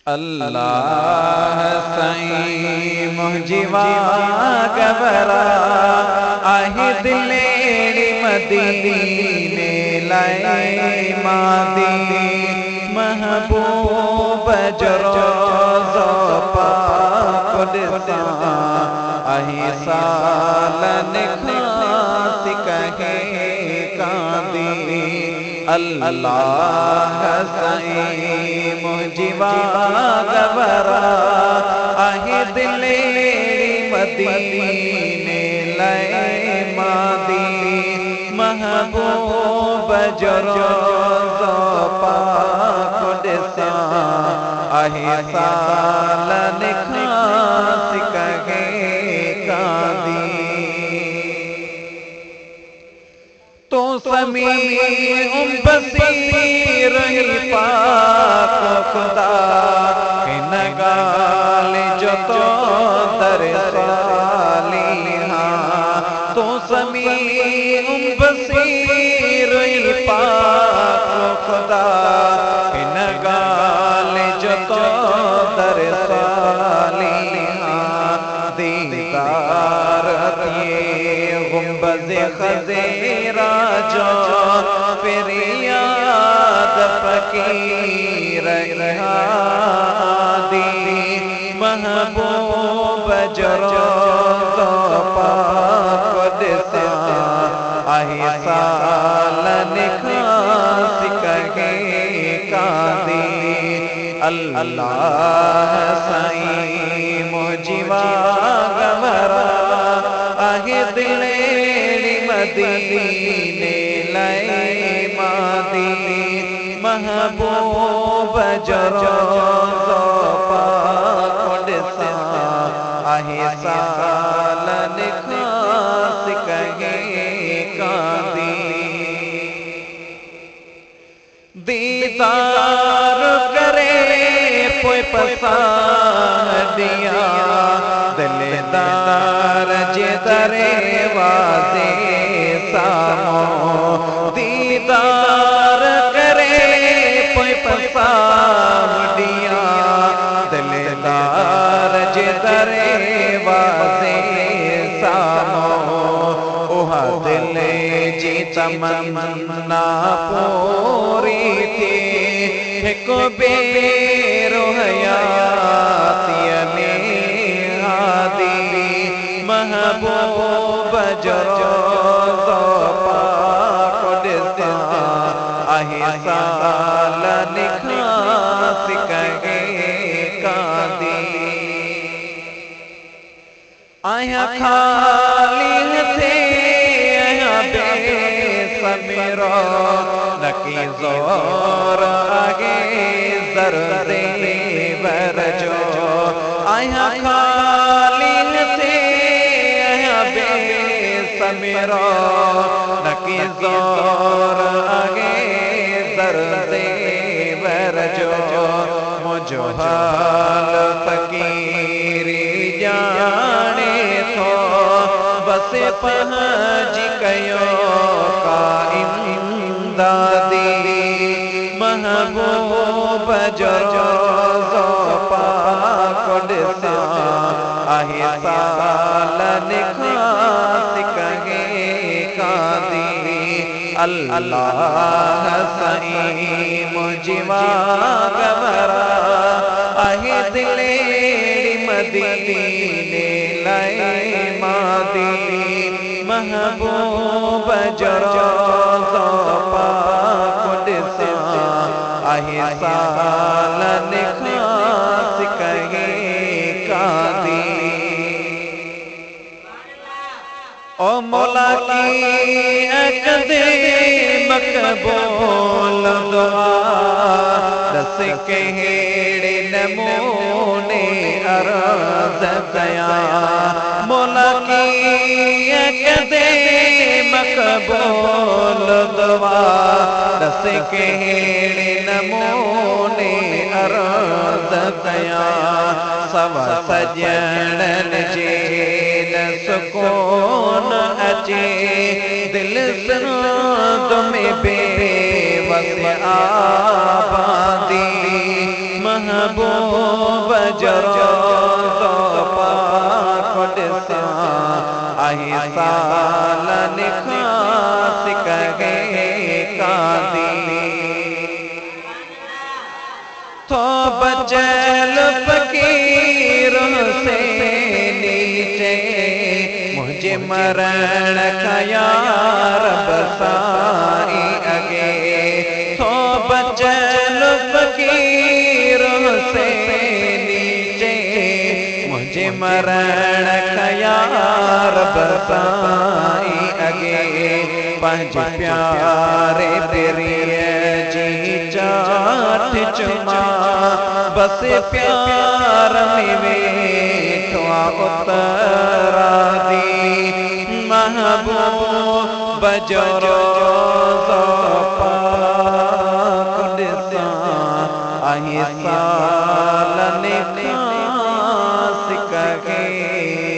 अल्लाह सई मुझिवा गबरा आहे दिलेड़ी मदीने लाए मादी महबूब जरोज़ो पाक दिसा आहे सालन खास कहे कांदी अल्लाह सई मुझिवा गबरा आहे दिलेड़ी मदीने लाए मादी महबूब जरोज़ो पाक दिसा आहे सालन खास कहे कांदी तो समी बसीर पाक खुदा इन गाल जो तो दर सालिहा तो समी बसीर पाक खुदा इन गाल जो तो दर सालिहा दीदार दिए गुंबज़ खज़ेरा जो फिर याद फकीर रहादी महबूब जरोज़ो पाक दिसा आहे सालन खास कहे कांदी अल्लाह सई मुझिवा गबरा आहे दिलेड़ी मदीने लाए मादी महबूब जरोज़ो पाक दिसा आहे सालन खास कहे कांदी दीदार करे पोइ पसादिया दिलदार जे दरे वाज़े सामो दीदार करे पोइ पसादिया दिलदार जे दरे वाज़े सामो उहा दिल जी तमन्ना पूरी थी हिकु बेरो हयातीअ में हादी महबूब जरोज़ो पाक दिसा आहे सालन खास कहे कांदी आया खाली थे आया बेसमेरो नकी ज़ोर आगे ज़र्दे बरजो आया खाली थे आया बेसमेरो नकी ज़ोर आगे ज़र्दे बरजो मुझो हाल फकीरी जाने थो बस पहुँच कयो का इमदादी महबूब जरोज़ो पाक दिसा आहे सालन खास कहे कांदी अल्लाह सई मुझिवा गबरा आहे दिलेड़ी मदीने लाए मादी महबूब जरोज़ो पाक दिसा आहे सालन खास कहे कांदी ओ मौला की अक़दे मक़बूल दुआ दस कहिड़े नमूने अर्ज़ कयां मौला की अक़दे मक़बूल दुआ दस कहिड़े नमूने अर्ज़ कयां सवा सजणन जे न सुकून अचे दिल सराद में बेवस आबादी महबूब जो रोज़ो पाक ॾिसां आहे सालन खां सिकहे कादी तो बचल फकीर से नीचे मुझे मरण का या रब साई अगे तो बचल फकीर से नीचे मुझे मरण का या रब साई अगे पंज प्यारे तेरी जी चाठ चुमा बस प्यार में वेठो उतरा दी महबूब जो रोज़ो पाक ॾिसां आहे सालन खां सिकहे